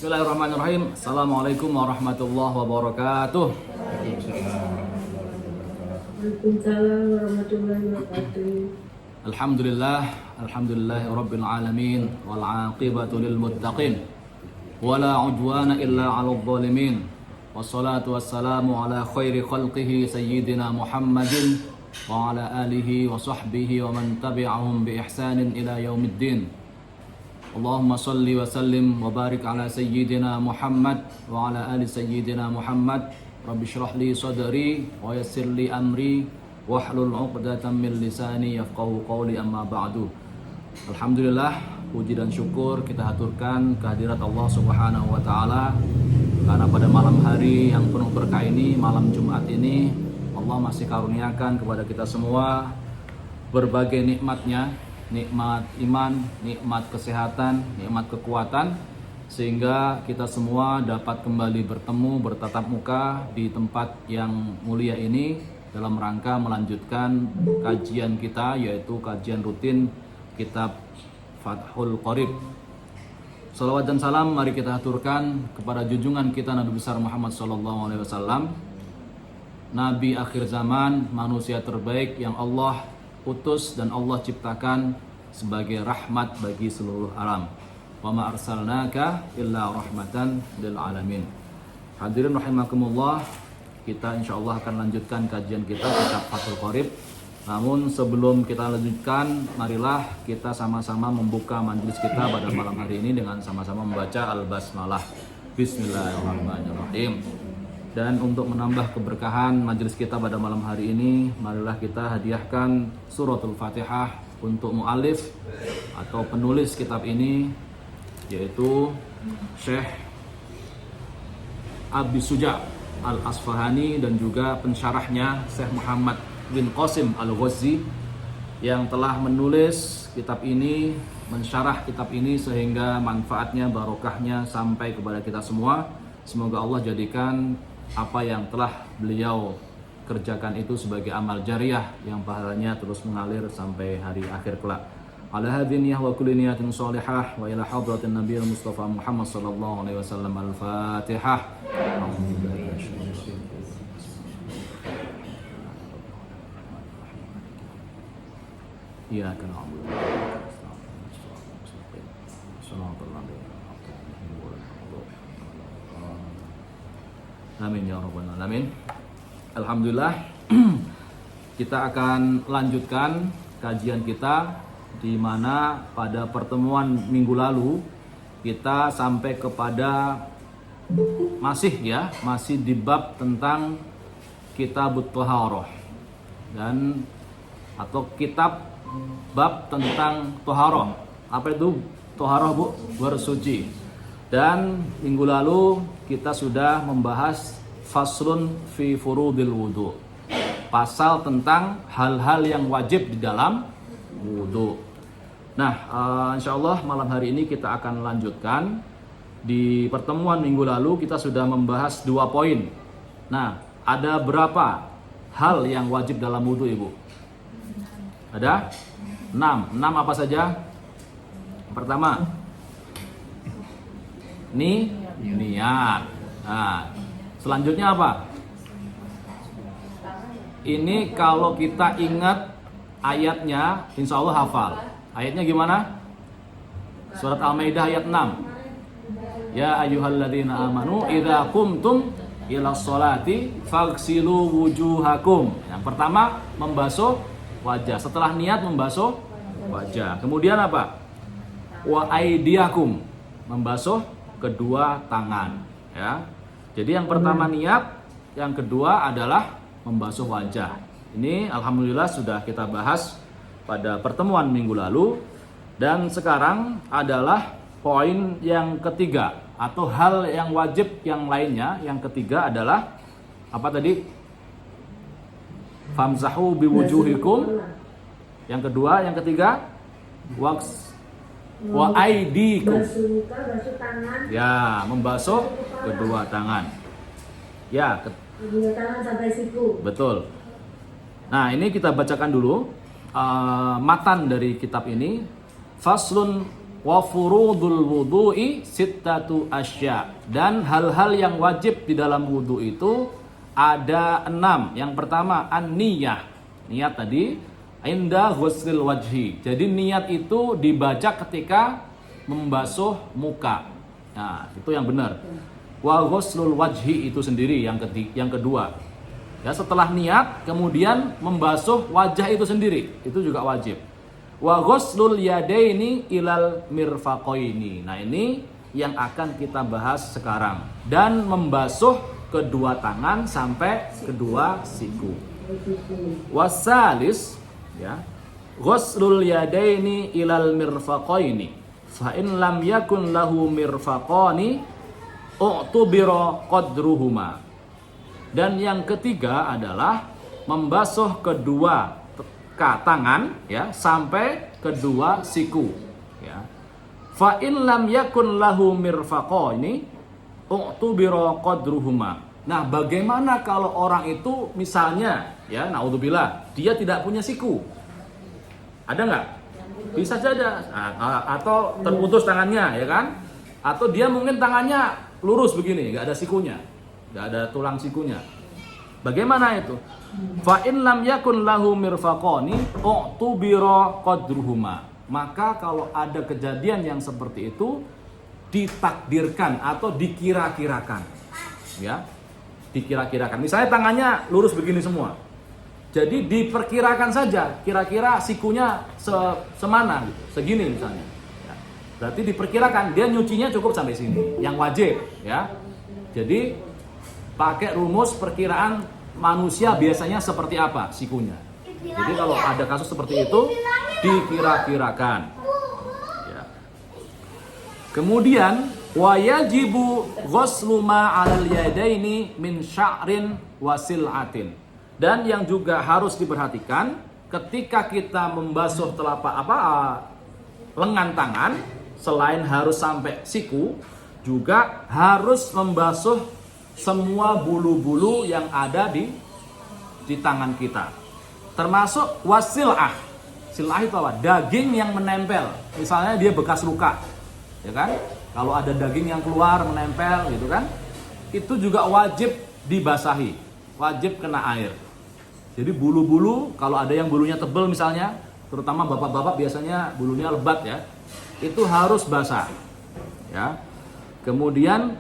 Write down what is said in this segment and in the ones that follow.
Bismillahirrahmanirrahim. Assalamualaikum warahmatullahi wabarakatuh. Waalaikumsalam warahmatullahi wabarakatuh. Alhamdulillah rabbil alamin wal aqibatu lil muttaqin wala udwana illa 'alal zalimin. Wassalatu wassalamu ala khairi khalqihi sayyidina Muhammadin wa ala alihi wa sahbihi wa man tabi'ahum bi ihsanin ila yaumiddin. Allahumma salli wa sallim wa barik ala sayyidina Muhammad wa ala ali sayyidina Muhammad. Rabbi shrah li sadri wa yassir li amri wahlul 'uqdatam min lisani yafqahu qawli, amma ba'du. Alhamdulillah, puji dan syukur kita haturkan kehadirat Allah Subhanahu wa taala karena pada malam hari yang penuh berkah ini, malam Jumat ini, Allah masih karuniakan kepada kita semua berbagai nikmatnya, nikmat iman, nikmat kesehatan, nikmat kekuatan, sehingga kita semua dapat kembali bertemu, bertatap muka di tempat yang mulia ini dalam rangka melanjutkan kajian kita, yaitu kajian rutin kitab Fathul Qorib. Salawat dan salam mari kita aturkan kepada junjungan kita Nabi besar Muhammad SAW, Nabi akhir zaman, manusia terbaik yang Allah utus dan Allah ciptakan sebagai rahmat bagi seluruh alam. Wa ma arsalnaka illa rahmatan lil alamin. Hadirin rahimakumullah, kita insyaallah akan lanjutkan kajian kita kitab Fathul Qorib. Namun sebelum kita lanjutkan, marilah kita sama-sama membuka majelis kita pada malam hari ini dengan sama-sama membaca Al-Basmalah. Bismillahirrahmanirrahim. Dan untuk menambah keberkahan majelis kita pada malam hari ini, marilah kita hadiahkan suratul Fatihah untuk mu'alif atau penulis kitab ini, yaitu Syekh Abi Suja Al-Asfahani, dan juga pensyarahnya Syekh Muhammad bin Qasim Al-Ghazzi yang telah menulis kitab ini, mensyarah kitab ini sehingga manfaatnya, barokahnya sampai kepada kita semua. Semoga Allah jadikan apa yang telah beliau kerjakan itu sebagai amal jariah yang pahalanya terus mengalir sampai hari akhir kelak. Ala hadhihi wa kulli niyatin shalihah wa ila hadratin nabiyil mustafa Muhammad sallallahu alaihi wasallam. Al-Fatihah. Iyyaka na'budu wa iyyaka nasta'in. Shiratal ladzina an'amta 'alaihim. Amin ya rabbal alamin. Alhamdulillah, kita akan lanjutkan kajian kita, di mana pada pertemuan minggu lalu kita sampai kepada masih di bab tentang Kitabut Thaharah, dan atau kitab bab tentang Thaharah. Apa itu Thaharah, Bu? Bersuci. Dan minggu lalu kita sudah membahas faslun fi furudil wudu, pasal tentang hal-hal yang wajib di dalam wudu. Nah, insyaallah malam hari ini kita akan lanjutkan. Di pertemuan minggu lalu kita sudah membahas 2 poin. Nah, ada berapa hal yang wajib dalam wudu, Ibu? Ada 6 apa saja? Pertama, niat. Nah, selanjutnya apa? Ini kalau kita ingat ayatnya, insya Allah hafal. Ayatnya gimana? Surat Al-Maidah ayat 6. Ya ayyuhalladzina amanu idza qumtum ila sholati faghsilu wujuhakum. Yang pertama membasuh wajah. Setelah niat membasuh wajah. Kemudian apa? Wa aidiakum, membasuh kedua tangan, ya. Jadi yang pertama niat, yang kedua adalah membasuh wajah. Ini alhamdulillah sudah kita bahas pada pertemuan minggu lalu. Dan sekarang adalah poin yang ketiga, atau hal yang wajib yang lainnya. Yang ketiga adalah apa tadi? Famsahu biwujuhikum. Yang kedua, yang ketiga wa aidikum. Basuh tangan. Ya, membasuh kedua tangan. Ya, Kedua tangan sampai siku. betul. Nah, ini kita bacakan dulu matan dari kitab ini. Faslun Wa furudul wudu'i sittatu asya. Dan hal-hal yang wajib di dalam wudu itu ada 6. Yang pertama an-niyah. Niat tadi inda ghuslil wajhi. Jadi niat itu dibaca ketika membasuh muka. Nah, itu yang benar. Wa ghuslul wajhi itu sendiri yang kedua. Ya, setelah niat kemudian membasuh wajah itu sendiri, itu juga wajib. Wa ghuslul yadaini ilal mirfaqaini. Nah, ini yang akan kita bahas sekarang. Dan membasuh kedua tangan sampai kedua siku. Wasalis, ya, ghuslul yadaini ilal mirfaqaini. Fa in lam yakun lahu mirfaqani u'tubira qadruhuma. Dan yang ketiga adalah membasuh kedua tangan, ya, sampai kedua siku, ya. Fa in lam yakun lahu mirfaqani u'tubira qadruhuma. Nah, bagaimana kalau orang itu misalnya, ya, naudzubillah, dia tidak punya siku? Ada nggak? Bisa saja, atau terputus tangannya, ya kan? Atau dia mungkin tangannya lurus begini, nggak ada sikunya, nggak ada tulang sikunya. Bagaimana itu? Fa in lam yakun lahu mirfaqani u'tubira qadruhuma. Maka kalau ada kejadian yang seperti itu ditakdirkan atau dikira-kirakan. Ya. Dikira-kirakan. Misalnya tangannya lurus begini semua. Jadi diperkirakan saja kira-kira sikunya semana gitu. Segini misalnya. Ya. Berarti diperkirakan dia nyucinya cukup sampai sini. Yang wajib, ya. Jadi pakai rumus perkiraan manusia biasanya seperti apa sikunya. Jadi kalau ada kasus seperti itu dikira-kirakan. Ya. Kemudian wa yajibu ghuslu ma 'alal yadaini min sya'rin wa sil'atin. Dan yang juga harus diperhatikan ketika kita membasuh lengan tangan, selain harus sampai siku, juga harus membasuh semua bulu-bulu yang ada di tangan kita. Termasuk wasil'ah. Sil'ah itu apa? Daging yang menempel. Misalnya dia bekas luka. Ya kan? Kalau ada daging yang keluar menempel gitu kan? Itu juga wajib dibasahi. Wajib kena air. Jadi bulu-bulu, kalau ada yang bulunya tebal misalnya, terutama bapak-bapak biasanya bulunya lebat ya. Itu harus basah. Ya. Kemudian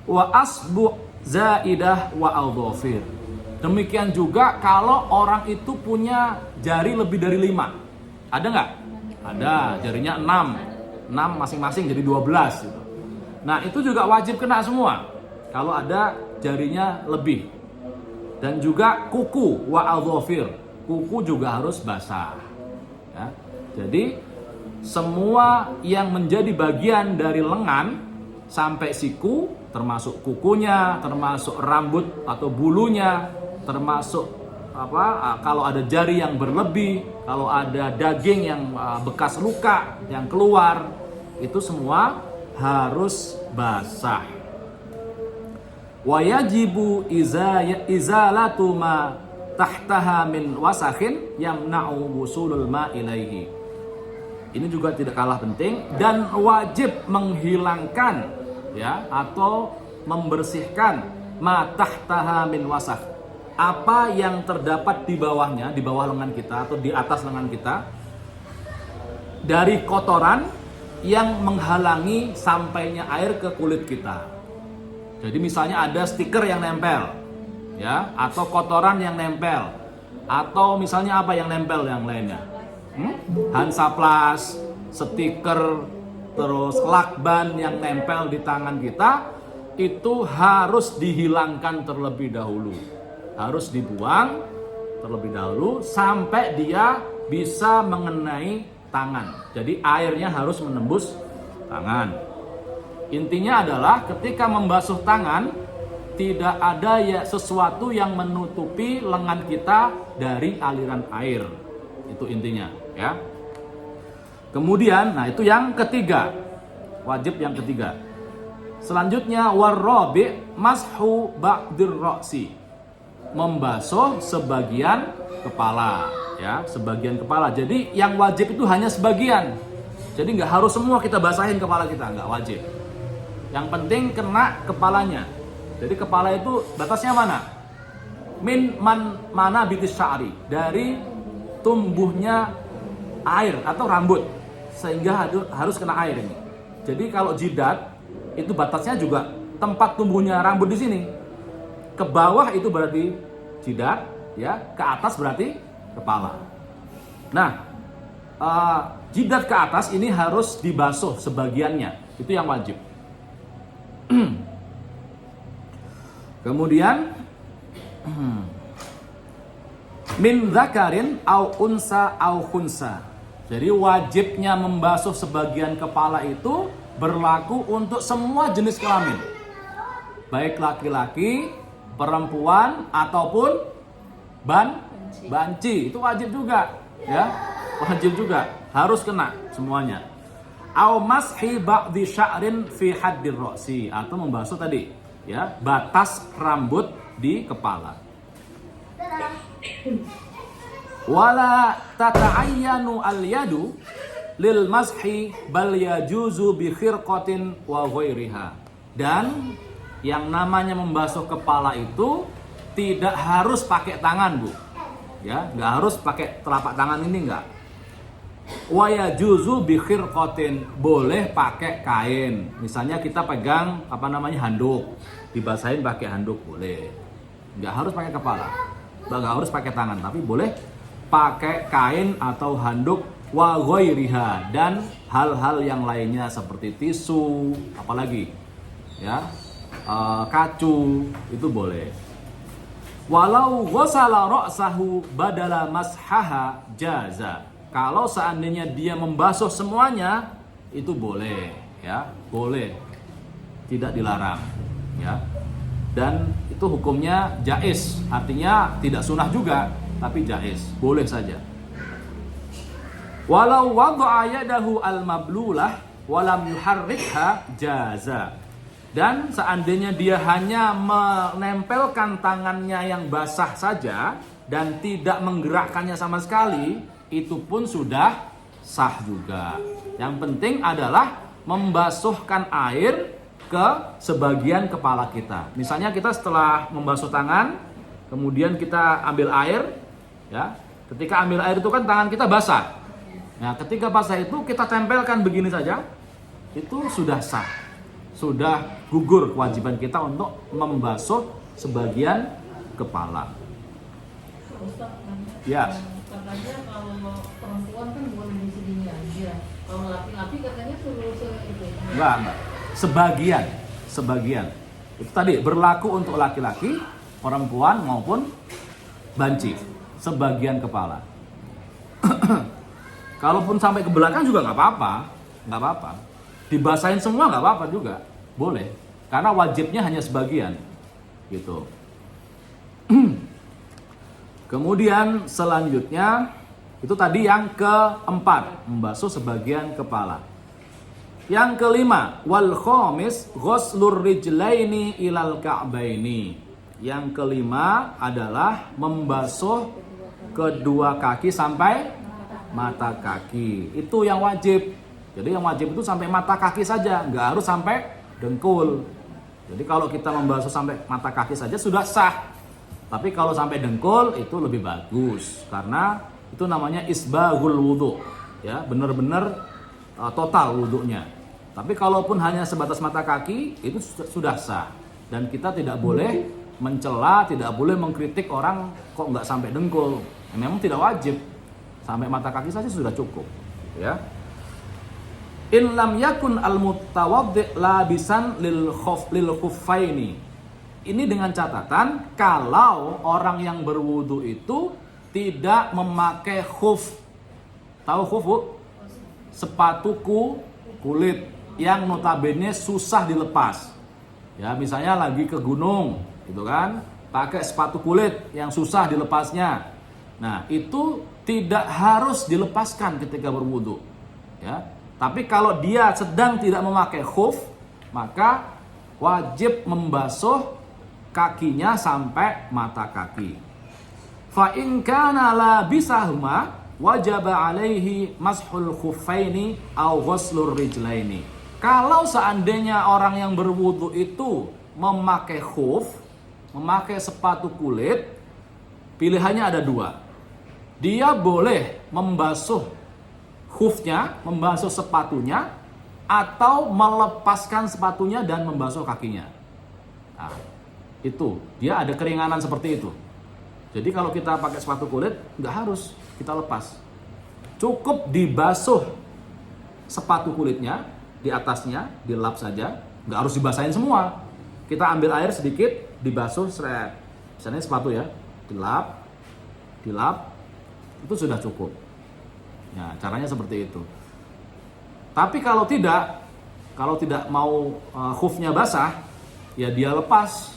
wa asbu' zaidah wa al-dhafir. Demikian juga kalau orang itu punya jari lebih dari 5. Ada nggak? Ada, jarinya 6 masing-masing jadi 12 gitu. Nah, itu juga wajib kena semua kalau ada jarinya lebih. Dan juga kuku wa al-dhafir. Kuku juga harus basah. Ya. Jadi semua yang menjadi bagian dari lengan sampai siku, termasuk kukunya, termasuk rambut atau bulunya, termasuk kalau ada jari yang berlebih, kalau ada daging yang bekas luka yang keluar, itu semua harus basah. Wa yajibu izalatu ma tahtaha min wasakhin yamna'u wusulul ma ilaihi. Ini juga tidak kalah penting, dan wajib menghilangkan, ya, atau membersihkan ma tahtaha min wasakh. Apa yang terdapat di bawahnya, di bawah lengan kita atau di atas lengan kita, dari kotoran yang menghalangi sampainya air ke kulit kita. Jadi misalnya ada stiker yang nempel, ya, atau kotoran yang nempel, atau misalnya apa yang nempel yang lainnya, Hansaplast, stiker, terus lakban yang nempel di tangan kita, itu harus dihilangkan terlebih dahulu, harus dibuang terlebih dahulu sampai dia bisa mengenai tangan. Jadi airnya harus menembus tangan. Intinya adalah ketika membasuh tangan tidak ada sesuatu yang menutupi lengan kita dari aliran air. Itu intinya, ya. Kemudian, nah itu yang ketiga. Wajib yang ketiga. Selanjutnya warrabi mashu ba'dir ra'si. Membasuh sebagian kepala, ya, sebagian kepala. Jadi yang wajib itu hanya sebagian. Jadi nggak harus semua kita basahin kepala kita, nggak wajib. Yang penting kena kepalanya. Jadi kepala itu batasnya mana? Mana bitis sya'ri, dari tumbuhnya air atau rambut, sehingga harus kena air ini. Jadi kalau jidat itu batasnya juga tempat tumbuhnya rambut di sini. Ke bawah itu berarti jidat, ya, ke atas berarti kepala. Nah, jidat ke atas ini harus dibasuh sebagiannya, itu yang wajib. Kemudian min dzakarin au unsa au khunsa. Jadi wajibnya membasuh sebagian kepala itu berlaku untuk semua jenis kelamin. Baik laki-laki, perempuan ataupun banci. Itu wajib juga, ya. Wajib juga, harus kena semuanya. Au mashi ba'dhi sya'rin fi haddir ra'si, atau membasuh tadi, ya, batas rambut di kepala. Wala tata'ayyanu al-yadu lil mashi bal yajuzu bi khirqatin wa ghairiha. Dan yang namanya membasuh kepala itu tidak harus pakai tangan, Bu. Ya, nggak harus pakai telapak tangan ini, nggak. Wa yajuzu bi khirqatin, boleh pakai kain. Misalnya kita pegang handuk, dibasahin pakai handuk boleh. Nggak harus pakai kepala. Nggak harus pakai tangan, tapi boleh pakai kain atau handuk wa ghairiha, dan hal-hal yang lainnya seperti tisu, apalagi ya, kacu, itu boleh. Walau ghasala ra'sahu badala mashaha jaza. Kalau seandainya dia membasuh semuanya, itu boleh, ya, boleh, tidak dilarang, ya. Dan itu hukumnya jaiz, artinya tidak sunnah juga, tapi jaiz, boleh saja. Walau wada'a yadahu al-mablulah walam yuharrikha jaza. Dan seandainya dia hanya menempelkan tangannya yang basah saja dan tidak menggerakkannya sama sekali, itu pun sudah sah juga. Yang penting adalah membasuhkan air ke sebagian kepala kita. Misalnya kita setelah membasuh tangan, kemudian kita ambil air, ya. Ketika ambil air itu kan tangan kita basah. Nah, ketika basah itu kita tempelkan begini saja, itu sudah sah. Sudah gugur kewajiban kita untuk membasuh sebagian kepala. Ustaz, Ya. Katanya kalau perempuan kan boleh di sini aja. Kalau laki-laki katanya suruh itu. Enggak. Sebagian. Itu tadi berlaku untuk laki-laki, perempuan maupun banci. Sebagian kepala. Kalaupun sampai ke belakang juga nggak apa-apa. Dibasahin semua nggak apa-apa juga, boleh. Karena wajibnya hanya sebagian, gitu. Kemudian selanjutnya itu tadi yang keempat, membasuh sebagian kepala. Yang kelima, wal khamis ghuslur rijlaini ilal ka'baini. Yang kelima adalah membasuh kedua kaki sampai mata kaki. Itu yang wajib. Jadi yang wajib itu sampai mata kaki saja, nggak harus sampai dengkul. Jadi kalau kita membasuh sampai mata kaki saja sudah sah. Tapi kalau sampai dengkul itu lebih bagus, karena itu namanya isbaghul wudu, ya, benar-benar total wudunya. Tapi kalaupun hanya sebatas mata kaki itu sudah sah, dan kita tidak boleh mencela, tidak boleh mengkritik orang kok nggak sampai dengkul. Memang tidak wajib, sampai mata kaki saja sudah cukup, ya. In lam yakun al-mutawaddi labisan lil khuffaini. Ini dengan catatan kalau orang yang berwudu itu tidak memakai khuf. Tahu khuf, Bu? Sepatu kulit yang notabene susah dilepas. Ya, misalnya lagi ke gunung, gitu kan? Pakai sepatu kulit yang susah dilepasnya. Nah, itu tidak harus dilepaskan ketika berwudu, ya. Tapi kalau dia sedang tidak memakai khuf, maka wajib membasuh kakinya sampai mata kaki. Fa in kana labisahuma wajaba alaihi mashul khuffaini au ghuslur rijlaini. Kalau seandainya orang yang berwudu itu memakai khuf, memakai sepatu kulit, pilihannya ada dua. Dia boleh membasuh khufnya, membasuh sepatunya, atau melepaskan sepatunya dan membasuh kakinya. Nah, itu dia ada keringanan seperti itu. Jadi kalau kita pakai sepatu kulit, nggak harus kita lepas. Cukup dibasuh sepatu kulitnya, di atasnya, dilap saja. Nggak harus dibasahin semua. Kita ambil air sedikit, dibasuh, seret. Misalnya sepatu ya, dilap, itu sudah cukup. Ya, caranya seperti itu. Tapi kalau tidak mau khufnya basah, ya dia lepas.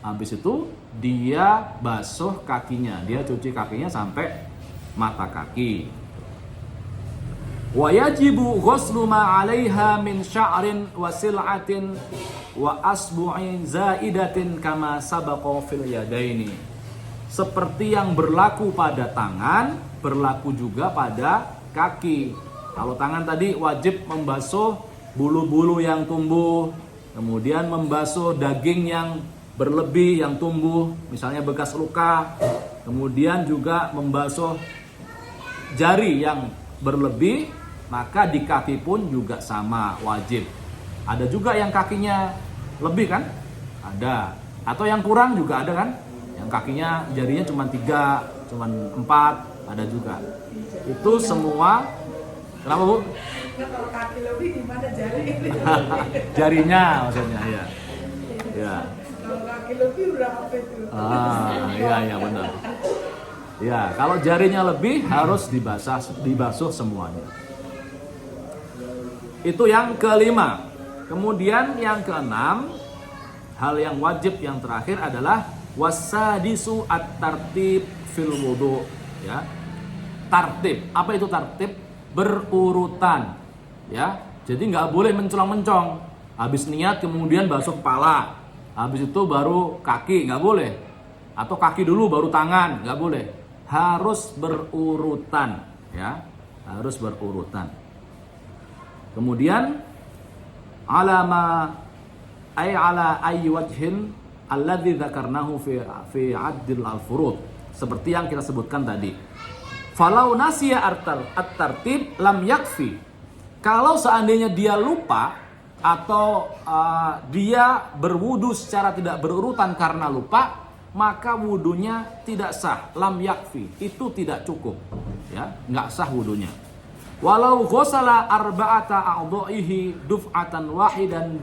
Habis itu dia basuh kakinya, dia cuci kakinya sampai mata kaki. Wa yajibu ghuslu ma 'alaiha min sya'rin wa sil'atin wa asbu'in zaidatin kama sabaqa fil yadaini. Seperti yang berlaku pada tangan, berlaku juga pada kaki. Kalau tangan tadi wajib membasuh bulu-bulu yang tumbuh, kemudian membasuh daging yang berlebih yang tumbuh, misalnya bekas luka, kemudian juga membasuh jari yang berlebih, maka di kaki pun juga sama, wajib. Ada juga yang kakinya lebih kan? Ada. Atau yang kurang juga ada kan? Yang kakinya jarinya cuma 3, cuma 4, ada juga. Itu semua. Kenapa Bu? Kalau kaki lebih gimana jari? Jarinya maksudnya ya. Ya. Kalau kaki lebih berapa itu? Iya benar. Ya, kalau jarinya lebih harus dibasuh semuanya. Itu yang kelima. Kemudian yang keenam, hal yang wajib yang terakhir adalah wasadisu at-tartib fil wudu, ya. Tartib. Apa itu tartib? Berurutan, ya. Jadi nggak boleh mencong-mencong. Habis niat kemudian basuh kepala, habis itu baru kaki, nggak boleh. Atau kaki dulu baru tangan, nggak boleh. Harus berurutan, ya. Harus berurutan. Kemudian ala ayyi wajhin alladzi dzakarnahu fi 'addil al-furud, seperti yang kita sebutkan tadi. Falau nasiya at-tartib lam yakfi. Kalau seandainya dia lupa atau dia berwudu secara tidak berurutan karena lupa, maka wudunya tidak sah, lam yakfi. Itu tidak cukup, ya, nggak sah wudunya. Walau ghusala arba'ata a'dha'ihi duf'atan wahidan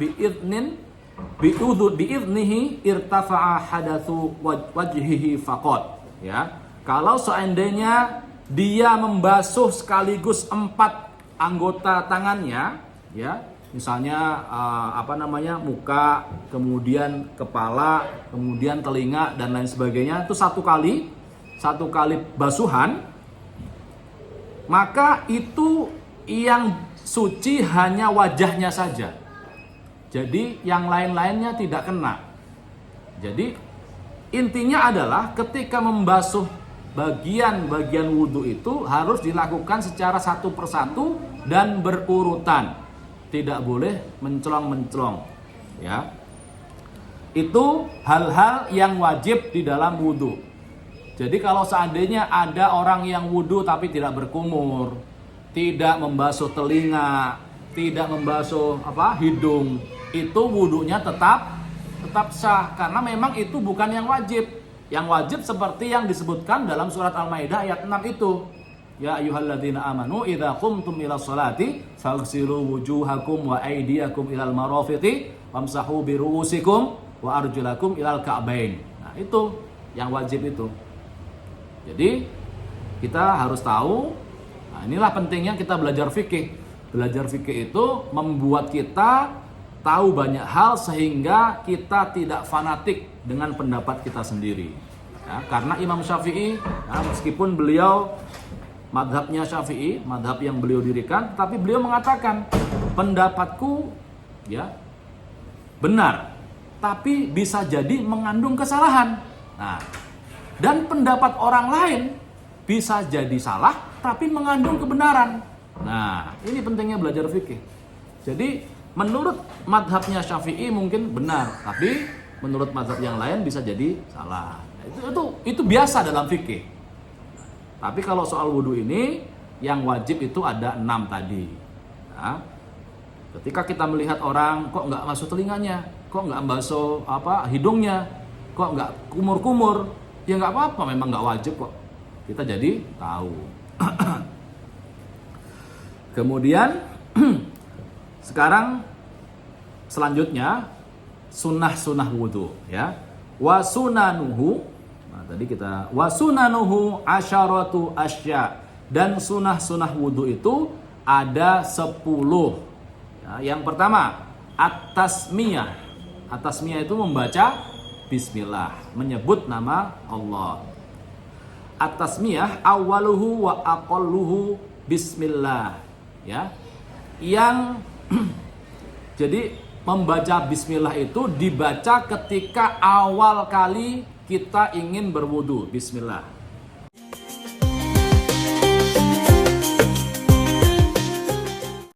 bi'idnihi irtafa'a hadatsu wajhihi faqat, ya. Kalau seandainya dia membasuh sekaligus 4 anggota tangannya, ya, misalnya muka, kemudian kepala, kemudian telinga dan lain sebagainya, itu satu kali basuhan, maka itu yang suci hanya wajahnya saja. Jadi yang lain-lainnya tidak kena. Jadi intinya adalah ketika membasuh bagian-bagian wudhu itu harus dilakukan secara satu persatu dan berurutan. Tidak boleh menclong-menclong, ya. Itu hal-hal yang wajib di dalam wudhu. Jadi kalau seandainya ada orang yang wudhu tapi tidak berkumur, tidak membasuh telinga, tidak membasuh hidung, itu wudhunya tetap sah karena memang itu bukan yang wajib. Yang wajib seperti yang disebutkan dalam surat Al-Maidah ayat 6 itu. Ya ayyuhalladzina amanu idza qumtum ila sholati faghsilu wujuhakum wa aydiyakum ilal marafiqi wamsahu bi ru'usikum wa arjulakum ilal ka'bain. Nah, itu yang wajib itu. Jadi kita harus tahu, nah inilah pentingnya kita belajar fikih. Belajar fikih itu membuat kita tahu banyak hal sehingga kita tidak fanatik dengan pendapat kita sendiri. Ya, karena Imam Syafi'i, ya, meskipun beliau madhabnya Syafi'i, madhab yang beliau dirikan, tapi beliau mengatakan pendapatku, ya, benar, tapi bisa jadi mengandung kesalahan. Nah, dan pendapat orang lain bisa jadi salah tapi mengandung kebenaran. Nah, ini pentingnya belajar fikih. Jadi menurut madhabnya Syafi'i mungkin benar, tapi menurut madhab yang lain bisa jadi salah. Itu biasa dalam fikih. Tapi kalau soal wudhu ini yang wajib itu ada 6 tadi. Nah, ketika kita melihat orang kok nggak basuh telinganya, kok nggak basuh hidungnya, kok nggak kumur-kumur, ya nggak apa-apa, memang nggak wajib kok. Kita jadi tahu. Kemudian sekarang selanjutnya sunnah wudhu ya. Wasunanuhu. Nah, tadi kita wasunanuhu asyaratu asya, dan sunnah wudhu itu ada 10. Ya, yang pertama at-tasmiyah. At-tasmiyah itu membaca bismillah, menyebut nama Allah. At-tasmiyah awaluhu wa aqalluhu bismillah. Ya. Yang jadi membaca bismillah itu dibaca ketika awal kali kita ingin berwudu. Bismillah.